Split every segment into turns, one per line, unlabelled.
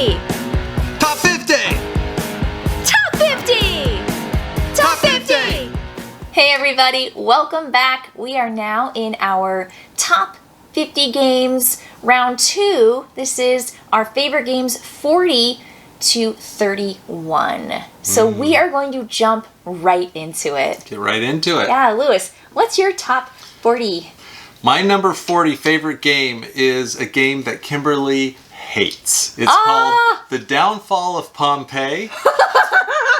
50!
Top 50!
Top 50! Top 50! Hey everybody, welcome back. We are now in our top 50 games, round 2. This is our favorite games 40 to 31. So we are going to jump right into it.
Get right into it.
Yeah, Lewis, what's your top 40?
My number 40 favorite game is a game that Kimberly hates. It's called The Downfall of Pompeii.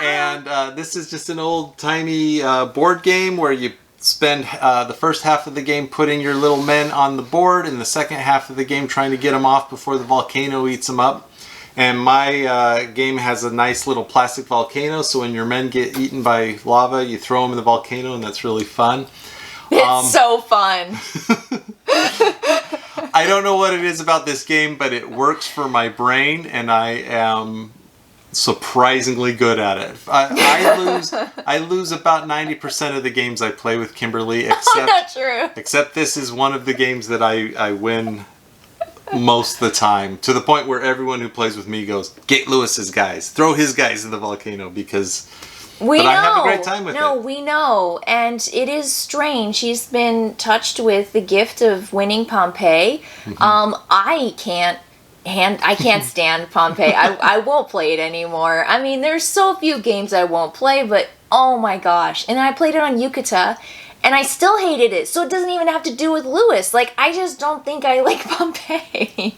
And this is just an old-timey board game where you spend the first half of the game putting your little men on the board and the second half of the game trying to get them off before the volcano eats them up. And my game has a nice little plastic volcano, so when your men get eaten by lava, you throw them in the volcano, and that's really fun.
It's so fun.
I don't know what it is about this game, but it works for my brain, and I am surprisingly good at it. I lose about 90% of the games I play with Kimberly,
Not true.
except this is one of the games that I win most of the time, to the point where everyone who plays with me goes, get Lewis's guys, throw his guys in the volcano, because I have a great time with it.
No, we know, and it is strange. She's been touched with the gift of winning Pompeii. I can't stand Pompeii. I won't play it anymore. I mean, there's so few games I won't play, but oh my gosh. And I played it on Yucata, and I still hated it. So it doesn't even have to do with Lewis. Like, I just don't think I like Pompeii.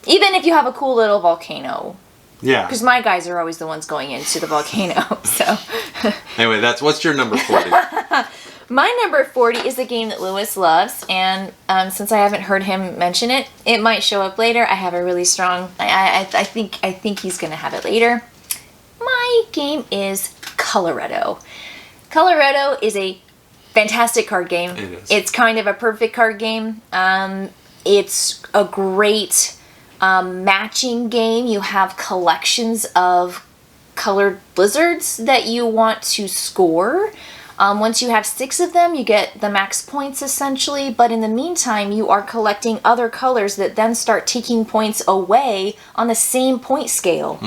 Even if you have a cool little volcano.
Yeah.
Because my guys are always the ones going into the volcano, so.
Anyway, what's your number 40?
My number 40 is a game that Lewis loves, and since I haven't heard him mention it, it might show up later. I have a really strong, I think he's going to have it later. My game is Colorado. Colorado is a fantastic card game.
It is.
It's kind of a perfect card game. It's a great matching game. You have collections of colored blizzards that you want to score. Once you have 6 of them, you get the max points essentially, but in the meantime, you are collecting other colors that then start taking points away on the same point scale.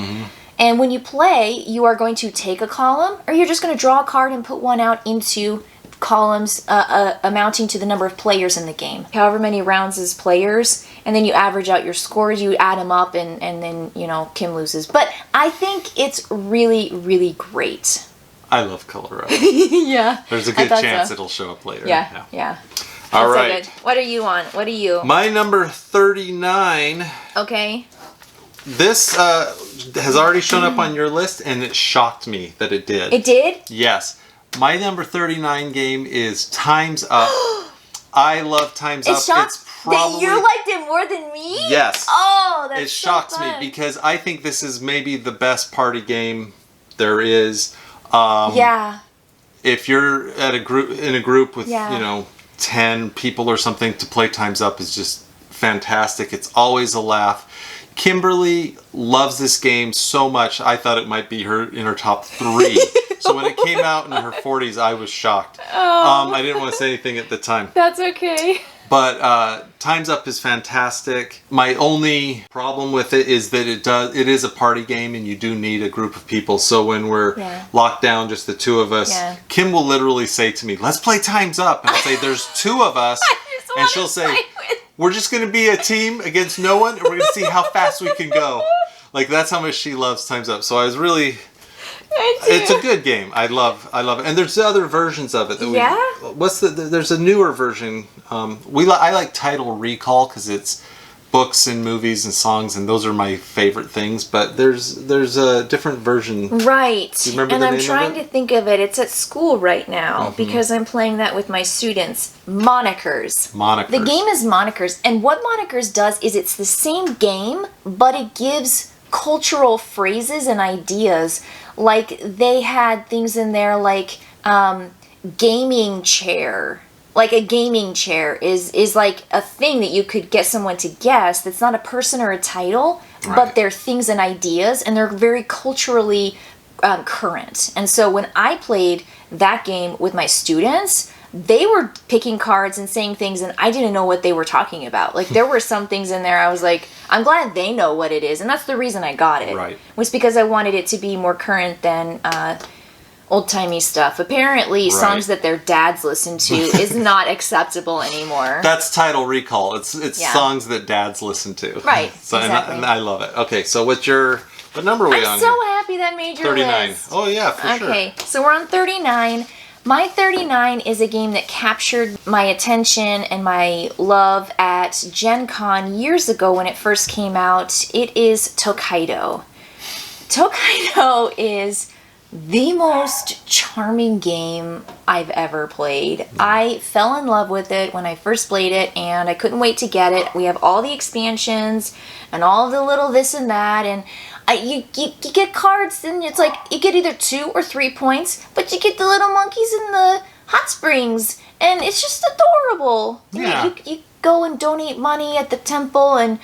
And when you play, you are going to take a column, or you're just going to draw a card and put one out into columns amounting to the number of players in the game. However many rounds is players, and then you average out your scores, you add them up, and then, you know, Kim loses. But I think it's really, really great.
I love Colorado.
Yeah.
There's a good chance it'll show up later.
Yeah.
All
That's
right.
So good. What are you on? What are you?
My number 39.
Okay.
This has already shown up on your list, and it shocked me that it did.
It did?
Yes. My number 39 game is Time's Up. I love Time's Up.
It's probably... You liked it more than me?
Yes.
Oh, that's
It shocks me because I think this is maybe the best party game there is.
Yeah.
If you're at in a group with, 10 people or something, to play Time's Up is just fantastic. It's always a laugh. Kimberly loves this game so much, I thought it might be in her top 3. So when it came out in her 40s, I was shocked. I didn't want to say anything at the time.
That's okay.
But Time's Up is fantastic. My only problem with it is that it is a party game, and you do need a group of people. So when we're locked down, just the 2 of us, Kim will literally say to me, let's play Time's Up. And I'll say, there's 2 of us. And she'll say, we're just going to be a team against no one, and we're going to see how fast we can go. Like, that's how much she loves Time's Up. So I was really... It's a good game. I love it. And there's other versions of it. There's a newer version. I like Title Recall because it's books and movies and songs, and those are my favorite things. But there's a different version. Right. Do you remember the name of it?
And I'm trying to think of it. It's at school right now because I'm playing that with my students. Monikers. The game is Monikers, and what Monikers does is it's the same game, but it gives cultural phrases and ideas. Like, they had things in there like gaming chair. Like, a gaming chair is like a thing that you could get someone to guess that's not a person or a title, but they're things and ideas, and they're very culturally current. And so when I played that game with my students, they were picking cards and saying things and I didn't know what they were talking about. Like there were some things in there I was like, I'm glad they know what it is, and that's the reason I got it.
Right.
Was because I wanted it to be more current than old-timey stuff. Apparently songs that their dads listen to is not acceptable anymore.
That's title recall. It's songs that dads listen to.
Right.
So
exactly.
and I love it. Okay, so what number are we on?
I'm so happy that made your
39.
list.
Oh yeah, for sure.
Okay, so we're on 39. My 39 is a game that captured my attention and my love at Gen Con years ago when it first came out. It is Tokaido. Tokaido is the most charming game I've ever played. I fell in love with it when I first played it, and I couldn't wait to get it. We have all the expansions and all the little this and that, and you get cards, and it's like you get either 2 or 3 points, but you get the little monkeys in the hot springs, and it's just adorable.
Yeah.
You go and donate money at the temple, and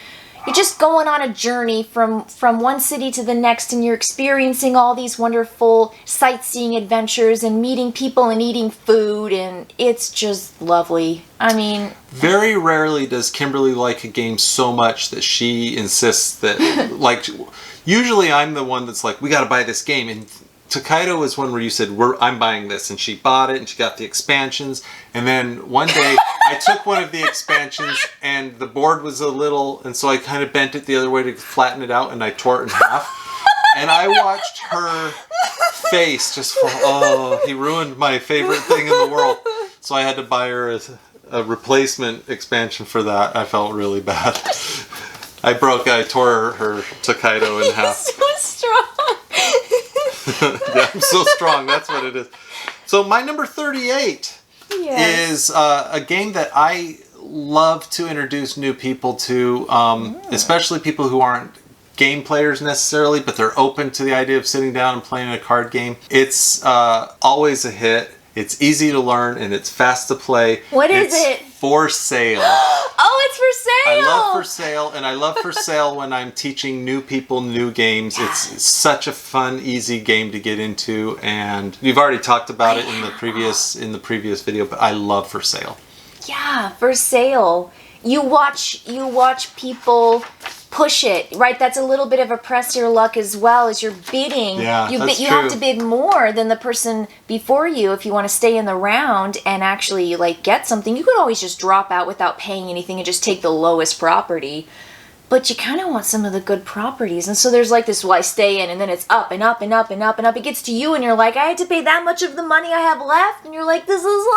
you're just going on a journey from one city to the next, and you're experiencing all these wonderful sightseeing adventures and meeting people and eating food, and it's just lovely. I mean...
Very rarely does Kimberly like a game so much that she insists that... like, usually I'm the one that's like, we gotta buy this game, and Tokaido was one where you said, I'm buying this, and she bought it, and she got the expansions, and then one day I took one of the expansions, and the board was a little, and so I kind of bent it the other way to flatten it out, and I tore it in half, and I watched her face just fall, oh, he ruined my favorite thing in the world, so I had to buy her a replacement expansion for that. I felt really bad. I tore her Tokaido in half.
He's so strong.
Yeah, I'm so strong. That's what it is. So my number 38 is a game that I love to introduce new people to, especially people who aren't game players necessarily, but they're open to the idea of sitting down and playing a card game. It's always a hit. It's easy to learn, and it's fast to play.
What is it?
For Sale.
Oh, it's for sale!
I love For Sale, and I love For Sale when I'm teaching new people new games. Yes. It's such a fun, easy game to get into, and you've already talked about it in the previous video, but I love For Sale. Yeah,
For Sale. You watch people push it, right? That's a little bit of a press your luck as well as you're bidding.
Yeah,
you
that's
you
true.
have to bid more than the person before you if you want to stay in the round and actually like get something. You could always just drop out without paying anything and just take the lowest property. But you kind of want some of the good properties. And so there's like this, well, I stay in, and then it's up and up and up and up and up. It gets to you and you're like, I had to pay that much of the money I have left. And you're like, this is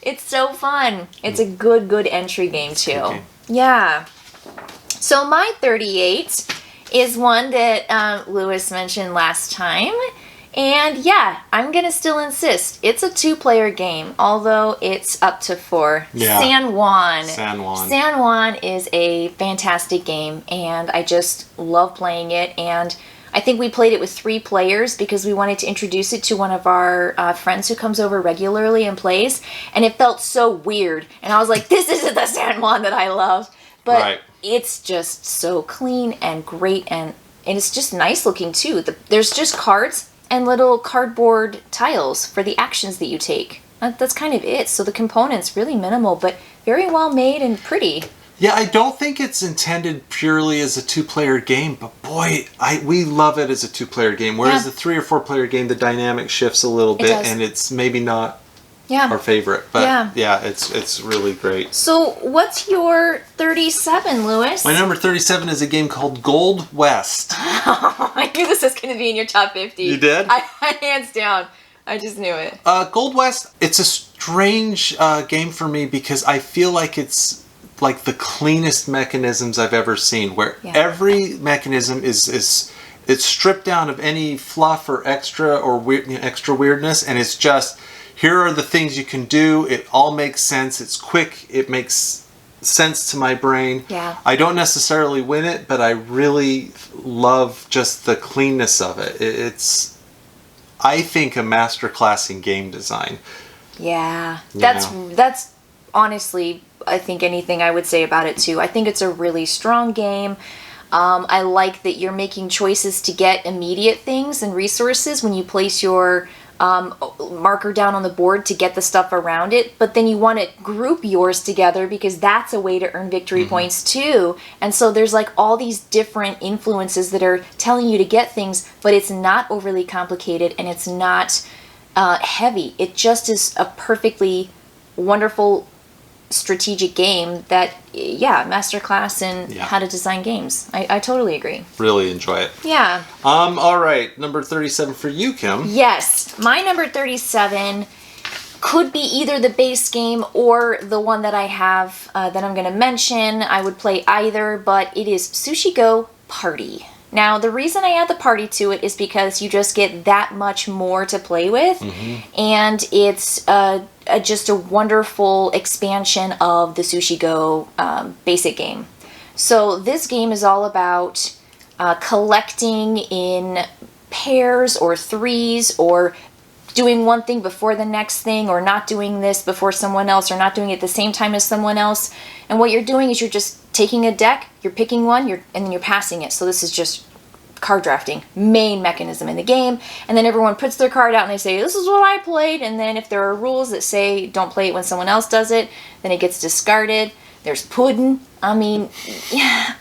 it's so fun. It's a good entry game too. Okay. Yeah. So my 38 is one that Lewis mentioned last time. And yeah, I'm going to still insist. It's a 2-player game, although it's up to 4.
Yeah.
San Juan.
San Juan.
San Juan is a fantastic game, and I just love playing it. And I think we played it with 3 players because we wanted to introduce it to one of our friends who comes over regularly and plays. And it felt so weird. And I was like, this isn't the San Juan that I love. But it's just so clean and great, and it's just nice looking too. There's just cards and little cardboard tiles for the actions that you take. That's kind of it. So the components really minimal, but very well made and pretty.
Yeah, I don't think it's intended purely as a 2-player game, but boy, we love it as a 2-player game. Whereas the 3 or 4-player game, the dynamic shifts a little bit, and it's maybe not our favorite. But yeah, it's really great.
So what's your 37, Lewis?
My number 37 is a game called Gold West.
I knew this was going to be in your top 50.
You did?
Hands down. I just knew it.
Gold West, it's a strange game for me because I feel like it's like the cleanest mechanisms I've ever seen, where every mechanism is it's stripped down of any fluff or extra weirdness, and it's just, here are the things you can do. It all makes sense. It's quick. It makes sense to my brain.
Yeah.
I don't necessarily win it, but I really love just the cleanness of it. It's, I think, a masterclass in game design.
Yeah. That's honestly, I think anything I would say about it too. I think it's a really strong game. I like that you're making choices to get immediate things and resources when you place your marker down on the board to get the stuff around it, but then you want to group yours together because that's a way to earn victory points too. And so there's like all these different influences that are telling you to get things, but it's not overly complicated and it's not heavy. It just is a perfectly wonderful strategic game that, masterclass in how to design games. I totally agree.
Really enjoy it.
Yeah.
All right, number 37 for you, Kim.
Yes, my number 37 could be either the base game or the one that I have that I'm going to mention. I would play either, but it is Sushi Go Party. Now, the reason I add the party to it is because you just get that much more to play with, and it's just a wonderful expansion of the Sushi Go basic game. So this game is all about collecting in pairs or threes, or doing one thing before the next thing, or not doing this before someone else, or not doing it at the same time as someone else. And what you're doing is you're just taking a deck, you're picking one, and then you're passing it. So this is just card drafting, main mechanism in the game. And then everyone puts their card out and they say, this is what I played. And then if there are rules that say don't play it when someone else does it, then it gets discarded. There's pudding. I mean, yeah,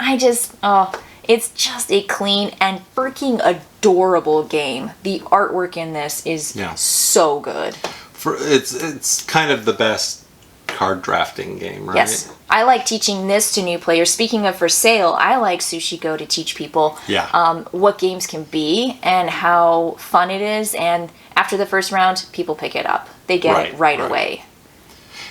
it's just a clean and freaking adorable game. The artwork in this is so good.
It's kind of the best card drafting game, right?
Yes. I like teaching this to new players. Speaking of for sale, I like Sushi Go to teach people what games can be and how fun it is. And after the first round, people pick it up. They get it right away.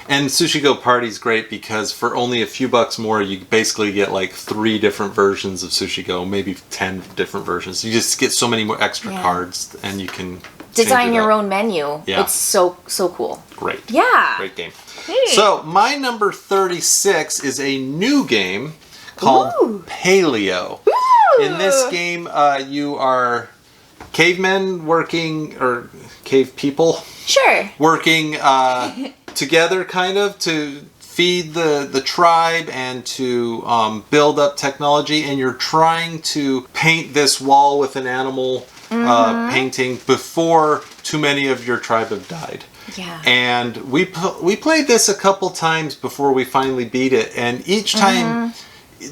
And Sushi Go Party is great because for only a few bucks more, you basically get like 3 different versions of Sushi Go, maybe 10 different versions. You just get so many more extra cards, and you can
design your own menu. Yeah. It's so cool.
Great.
Yeah.
Great game. Hey. So my number 36 is a new game called Paleo. Ooh. In this game, you are cavemen working, or cave people.
Sure.
Working together, kind of, to feed the tribe and to build up technology. And you're trying to paint this wall with an animal painting before too many of your tribe have died. Yeah. And we played this a couple times before we finally beat it. And each time,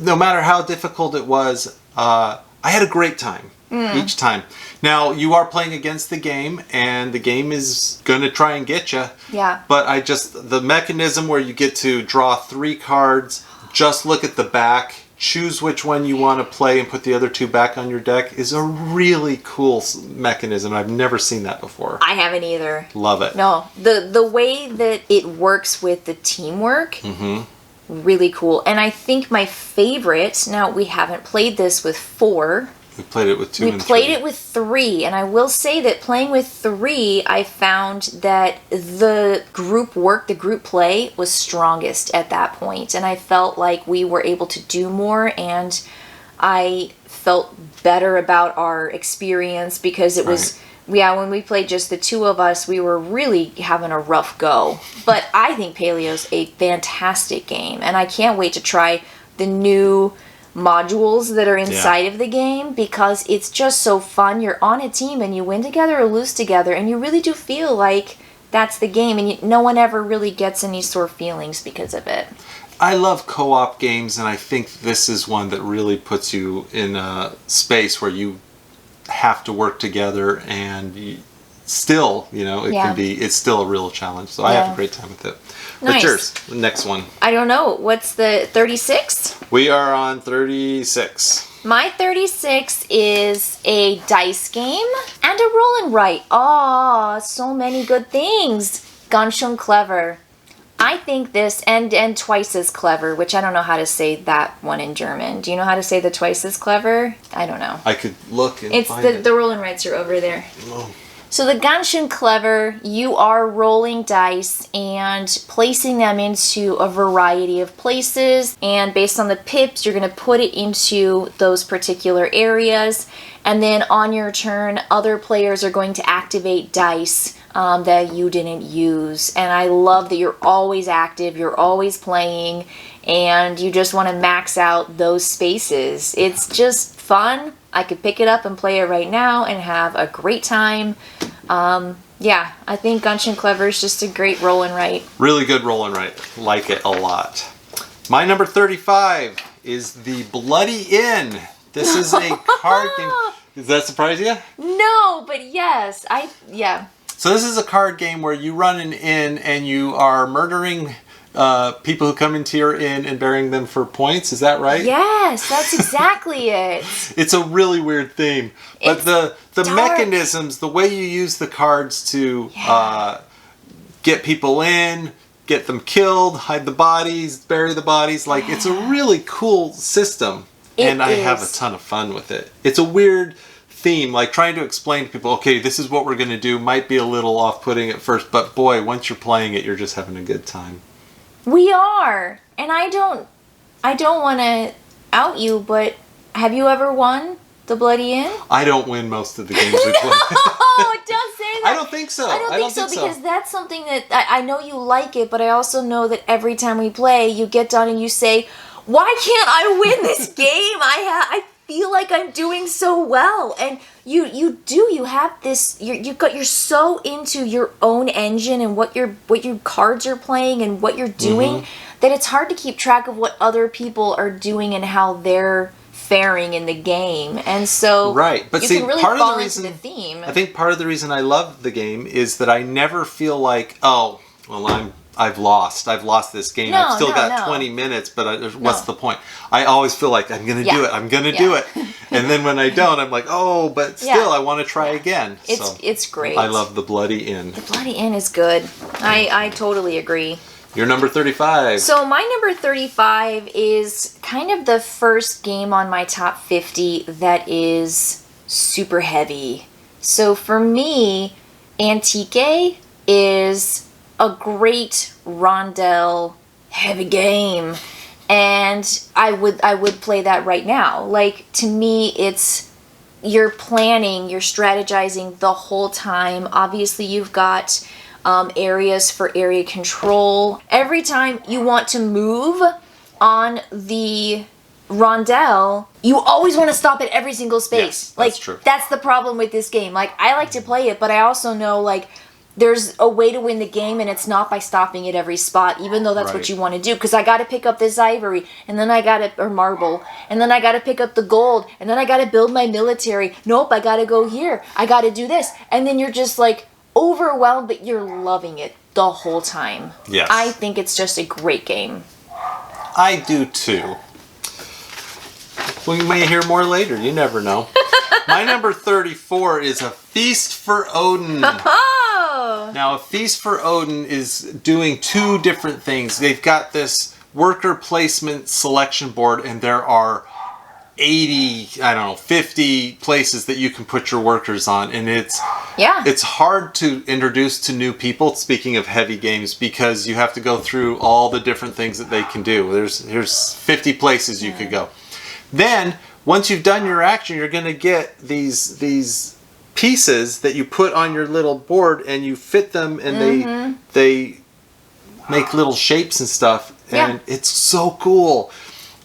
no matter how difficult it was, I had a great time each time. Now, you are playing against the game, and the game is going to try and get you. Yeah. But the mechanism where you get to draw 3 cards, just look at the back, choose which one you want to play, and put the other 2 back on your deck is a really cool mechanism. I've never seen that before.
I haven't either.
Love it.
No, the way that it works with the teamwork, really cool. And I think my favorite, now we haven't played this with 4.
We played it with 2 and 3.
We played it with 3, and I will say that playing with 3, I found that the group work, the group play, was strongest at that point, and I felt like we were able to do more, and I felt better about our experience because it was, when we played just the 2 of us, we were really having a rough go. But I think Paleo's a fantastic game, and I can't wait to try the new modules that are inside of the game because it's just so fun. You're on a team and you win together or lose together, and you really do feel like that's the game, and no one ever really gets any sore feelings because of it.
I love co-op games, and I think this is one that really puts you in a space where you have to work together, and it's still a real challenge. So I have a great time with it.
Nice.
What's yours? The next one.
I don't know. What's the 36?
We are on 36.
My 36 is a dice game and a roll and write. Oh, so many good things. Gunshin clever. I think this, and twice as clever, which I don't know how to say that one in German. Do you know how to say the twice as clever? I don't know.
I could look and find it.
The roll and writes are over there.
Oh.
So the Gunshin clever, you are rolling dice and placing them into a variety of places, and based on the pips, you're going to put it into those particular areas, and then on your turn, other players are going to activate dice that you didn't use. And I love that you're always active, you're always playing, and you just want to max out those spaces. It's just fun. I could pick it up and play it right now and have a great time. Yeah, I think Gunshin Clever is just a great roll and write.
Really good roll and write. Like it a lot. My number 35 is the Bloody Inn. This is a card game. Does that surprise you?
No, but yes. Yeah.
So this is a card game where you run an inn and you are murdering people who come into your inn and burying them for points. Is that right?
Yes, that's exactly it.
It's a really weird theme. But the mechanisms, the way you use the cards to get people in, get them killed, hide the bodies, bury the bodies, like it's a really cool system. And I have a ton of fun with it. It's a weird theme, like trying to explain to people, okay, this is what we're going to do, might be a little off-putting at first, but boy, once you're playing it, you're just having a good time.
We are. And I don't want to out you, but have you ever won the Bloody Inn?
I don't win most of the games we play.
No, don't say that.
I don't think so.
I don't think so because that's something that I know you like it, but I also know that every time we play, you get done and you say, why can't I win this game? I feel like I'm doing so well. And you have this, you're so into your own engine and what your cards are playing and what you're doing that it's hard to keep track of what other people are doing and how they're faring in the game. And so
but
you
see,
can really
part
fall
of the
into
reason
the theme.
I think part of the reason I love the game is that I never feel like, oh, well, I've lost this game. I've still got 20 minutes, but what's the point? I always feel like I'm going to do it. I'm going to do it. And then when I don't, I'm like, oh, but still, I want to try again.
It's great.
I love the Bloody Inn.
The Bloody Inn is good. I totally agree.
Your number 35.
So my number 35 is kind of the first game on my top 50 that is super heavy. So for me, Antique is a great rondel heavy game, and I would play that right now. Like, to me, it's you're planning, you're strategizing the whole time. Obviously, you've got areas for area control. Every time you want to move on the rondel, you always want to stop at every single space.
Yes, that's true.
That's the problem with this game. Like, I like to play it, but I also know, like, there's a way to win the game, and it's not by stopping at every spot, even though that's what you want to do. Because I got to pick up this ivory, and then I got to, or marble, and then I got to pick up the gold, and then I got to build my military. Nope, I got to go here. I got to do this. And then you're just like overwhelmed, but you're loving it the whole time.
Yes.
I think it's just a great game.
I do too. We may hear more later. You never know. My number 34 is A Feast for Odin. Now, A Feast for Odin is doing two different things. They've got this worker placement selection board, and there are 50 places that you can put your workers on, and it's hard to introduce to new people, speaking of heavy games, because you have to go through all the different things that they can do. There's 50 places you could go. Then, once you've done your action, you're going to get these pieces that you put on your little board, and you fit them, and they make little shapes and stuff, and it's so cool.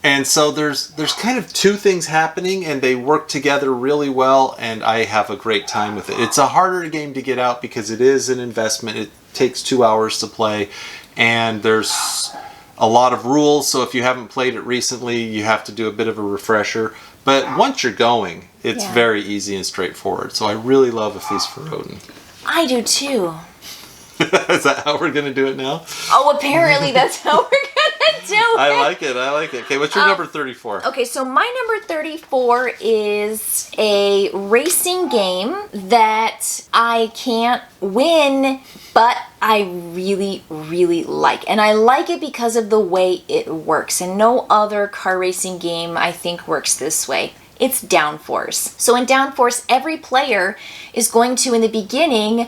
And so there's kind of two things happening, and they work together really well, and I have a great time with it. It's a harder game to get out because it is an investment. It takes 2 hours to play, and there's a lot of rules, so if you haven't played it recently, you have to do a bit of a refresher. But once you're going, it's very easy and straightforward. So I really love A Feast for Odin.
I do too.
Is that how we're going to do it now?
Oh, apparently that's how we're going to do it.
I like it. Okay, what's your number 34?
Okay, so my number 34 is a racing game that I can't win, but I really, really like. And I like it because of the way it works. And no other car racing game, I think, works this way. It's Downforce. So in Downforce, every player is going to, in the beginning,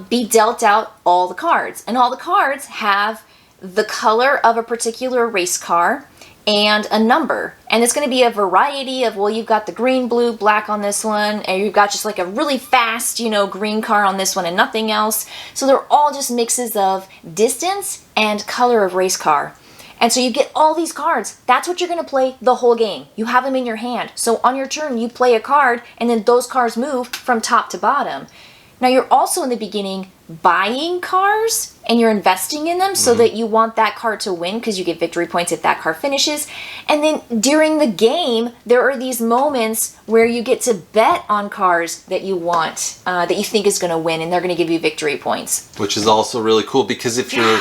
be dealt out all the cards. And all the cards have the color of a particular race car and a number. And it's going to be a variety of, well, you've got the green, blue, black on this one, and you've got just like a really fast, green car on this one and nothing else. So they're all just mixes of distance and color of race car. And so you get all these cards. That's what you're going to play the whole game. You have them in your hand. So on your turn, you play a card, and then those cards move from top to bottom. Now you're also in the beginning buying cars and you're investing in them so that you want that car to win because you get victory points if that car finishes. And then during the game, there are these moments where you get to bet on cars that you want, that you think is going to win, and they're going to give you victory points.
Which is also really cool because if you're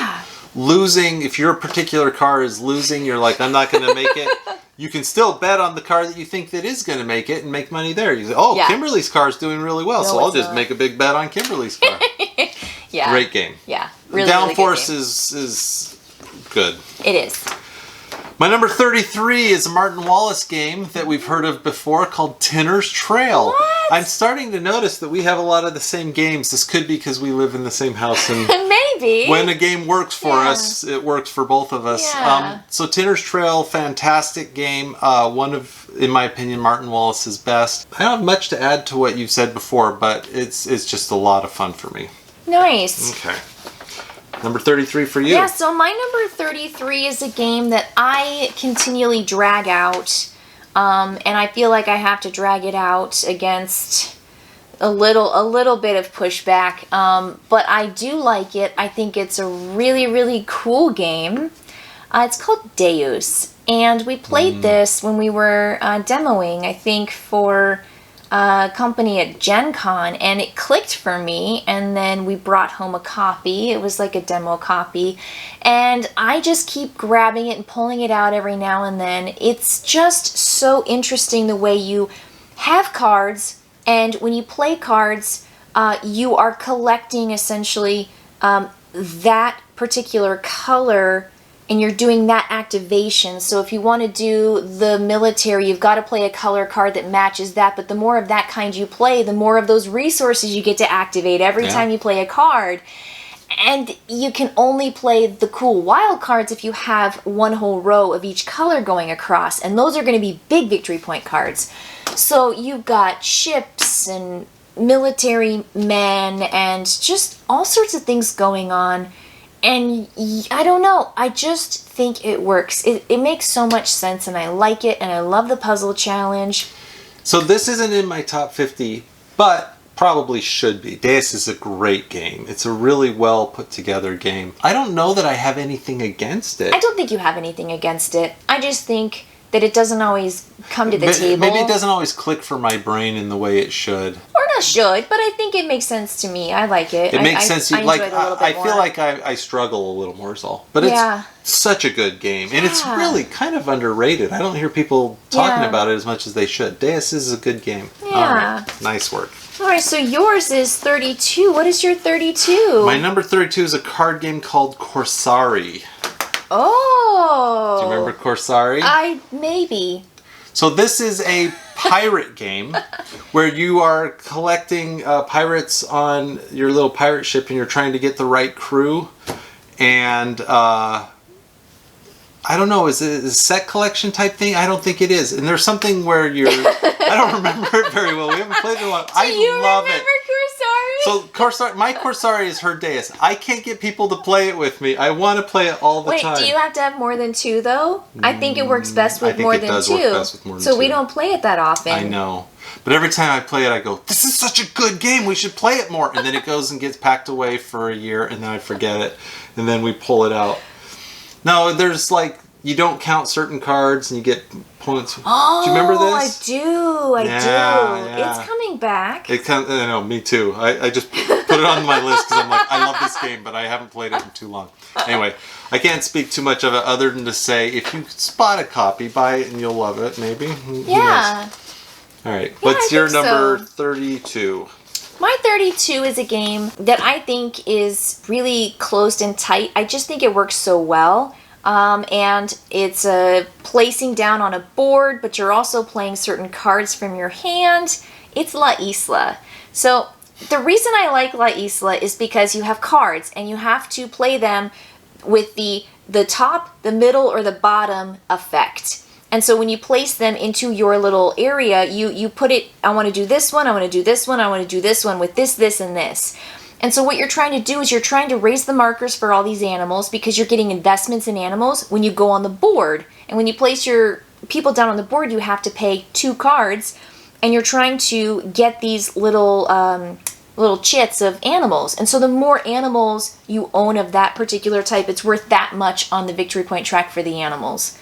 losing, if your particular car is losing, you're like, I'm not going to make it. You can still bet on the car that you think that is going to make it and make money there. You say, oh, Kimberly's car is doing really well, so I'll just make a big bet on Kimberly's car. Great game.
Yeah, really,
Downforce
really
is good.
It is.
My number 33 is a Martin Wallace game that we've heard of before called Tenors Trail.
What?
I'm starting to notice that we have a lot of the same games. This could be because we live in the same house. And
maybe.
When a game works for us, it works for both of us.
Yeah.
So Tenors Trail, fantastic game. One of, in my opinion, Martin Wallace's best. I don't have much to add to what you've said before, but it's just a lot of fun for me.
Nice.
Okay. Number 33 for you.
Yeah, so my number 33 is a game that I continually drag out. And I feel like I have to drag it out against a little bit of pushback. But I do like it. I think it's a really, really cool game. It's called Deus. And we played this when we were demoing, I think, for company at Gen Con, and it clicked for me, and then we brought home a copy. It was like a demo copy, and I just keep grabbing it and pulling it out every now and then. It's just so interesting the way you have cards, and when you play cards, you are collecting essentially that particular color, and you're doing that activation. So if you want to do the military, you've got to play a color card that matches that, but the more of that kind you play, the more of those resources you get to activate every time you play a card. And you can only play the cool wild cards if you have one whole row of each color going across, and those are going to be big victory point cards. So you've got ships and military men and just all sorts of things going on. And I don't know, I just think it works. It makes so much sense, and I like it, and I love the puzzle challenge.
So this isn't in my top 50, but probably should be. Deus is a great game. It's a really well put together game. I don't know that I have anything against it.
I don't think you have anything against it. I just think that it doesn't always come to the table.
Maybe it doesn't always click for my brain in the way it should.
Or not should, but I think it makes sense to me. I like it.
It makes sense.
I
Like
enjoy it a little bit
I feel
more.
like I struggle a little more is all. But it's such a good game. And it's really kind of underrated. I don't hear people talking about it as much as they should. Deus is a good game.
Yeah.
All right. Nice work.
All right, so yours is 32. What is your 32?
My number 32 is a card game called Corsari.
Oh.
Do you remember Corsari?
Maybe.
So this is a pirate game where you are collecting pirates on your little pirate ship, and you're trying to get the right crew. And I don't know, is it a set collection type thing? I don't think it is. And there's something where you're... I don't remember it very well. We haven't played it in a while. I love it. So Corsari, my Corsari is her Deus. I can't get people to play it with me. I want to play it all the time.
Wait, do you have to have more than two though? I think it works best with more than two. So we don't play it that often.
I know. But every time I play it, I go, this is such a good game. We should play it more. And then it goes and gets packed away for a year, and then I forget it. And then we pull it out. No, there's like, you don't count certain cards and you get points.
Oh,
do you remember this?
I do.
Yeah.
It's coming back.
I know, me too. I just put it on my list because I'm like, I love this game, but I haven't played it in too long. Anyway, I can't speak too much of it other than to say, if you spot a copy, buy it and you'll love it, maybe.
Yeah.
All right. What's your number 32?
My 32 is a game that I think is really closed and tight. I just think it works so well. And it's placing down on a board, but you're also playing certain cards from your hand. It's La Isla. So the reason I like La Isla is because you have cards, and you have to play them with the top, the middle, or the bottom effect. And so when you place them into your little area, you put it, I want to do this one, I want to do this one, I want to do this one with this, this, and this. And so what you're trying to do is you're trying to raise the markers for all these animals, because you're getting investments in animals when you go on the board. And when you place your people down on the board, you have to pay 2 cards, and you're trying to get these little little chits of animals. And so the more animals you own of that particular type, it's worth that much on the victory point track for the animals.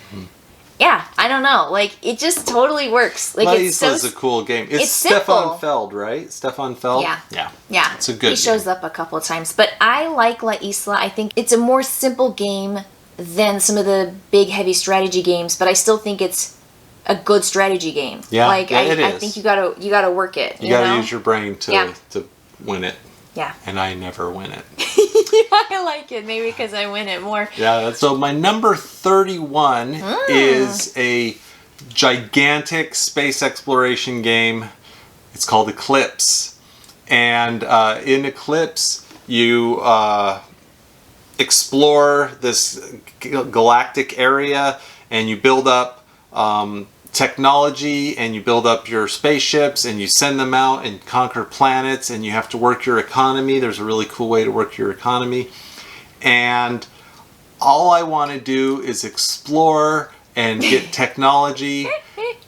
Yeah, I don't know. Like, it just totally works. Like,
it's Isla's a cool game. It's Stefan Feld, right? Stefan Feld?
Yeah.
It's a good
He shows up a couple of times. But I like La Isla. I think it's a more simple game than some of the big, heavy strategy games, but I still think it's a good strategy game.
Yeah,
like,
it is.
I think you gotta work it.
You gotta use your brain to win it.
Yeah.
And I never win it.
I like it. Maybe because I win it more.
Yeah, so my number 31 is a gigantic space exploration game. It's called Eclipse. And in Eclipse, you explore this galactic area and you build up technology and you build up your spaceships and you send them out and conquer planets and you have to work your economy. There's a really cool way to work your economy. And all I want to do is explore and get technology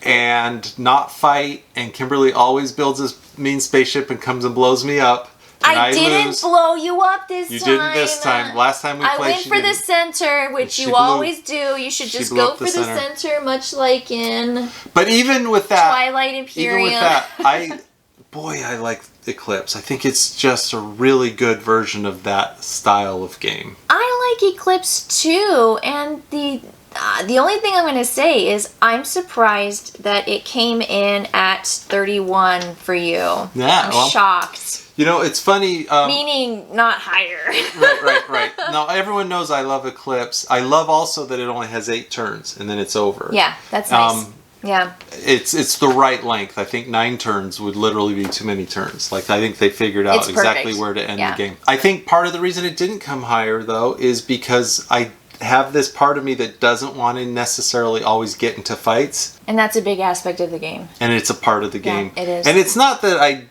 and not fight. And Kimberly always builds this mean spaceship and comes and blows me up.
I didn't blow you up this time.
You didn't this time. Last time we played,
I went for the center, which you always do. You should just go for the center, much like in.
But even with that,
Twilight Imperium.
Even with that, I like Eclipse. I think it's just a really good version of that style of game.
I like Eclipse too, and the only thing I'm going to say is I'm surprised that it came in at 31 for you.
Yeah,
I'm shocked.
You know, it's funny.
Meaning not higher.
Right. Now, everyone knows I love Eclipse. I love also that it only has 8 turns, and then it's over.
Yeah, that's nice. Yeah.
It's the right length. I think 9 turns would literally be too many turns. Like, I think they figured out exactly where to end the game. I think part of the reason it didn't come higher, though, is because I have this part of me that doesn't want to necessarily always get into fights.
And that's a big aspect of the game.
And it's a part of the game.
It is.
And it's not that I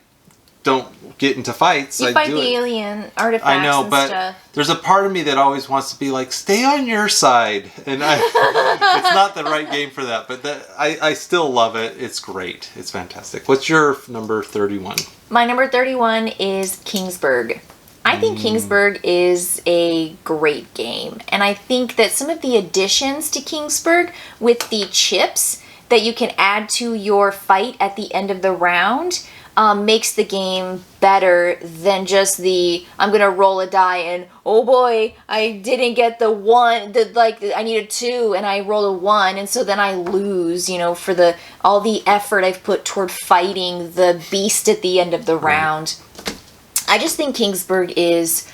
don't get into fights.
You fight the alien artifacts and stuff. I know, but
there's a part of me that always wants to be like, stay on your side. And it's not the right game for that, but I still love it. It's great. It's fantastic. What's your number 31? My
number 31 is Kingsburg. I think Kingsburg is a great game. And I think that some of the additions to Kingsburg with the chips that you can add to your fight at the end of the round makes the game better than just I'm gonna roll a die and oh boy, I didn't get the 1, I needed 2 and I rolled a 1 and so then I lose, for all the effort I've put toward fighting the beast at the end of the round. I just think Kingsburg is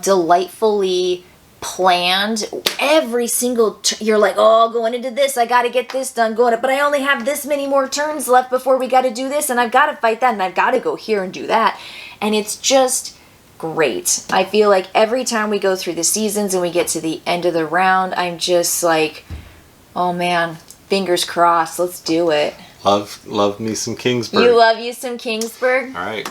delightfully planned. Every single you're like, oh, going into this, I gotta get this done, but I only have this many more turns left before we gotta do this, and I've gotta fight that, and I've gotta go here and do that. And it's just great. I feel like every time we go through the seasons and we get to the end of the round, I'm just like, oh man, fingers crossed, let's do it.
Love me some Kingsburg.
You love you some Kingsburg?
All right.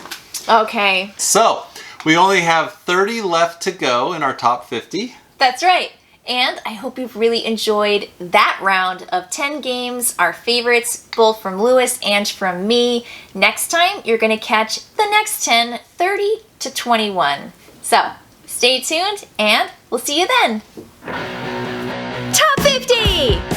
Okay.
So, we only have 30 left to go in our top 50.
That's right. And I hope you've really enjoyed that round of 10 games, our favorites, both from Lewis and from me. Next time, you're going to catch the next 10, 30 to 21. So, stay tuned, and we'll see you then. Top 50!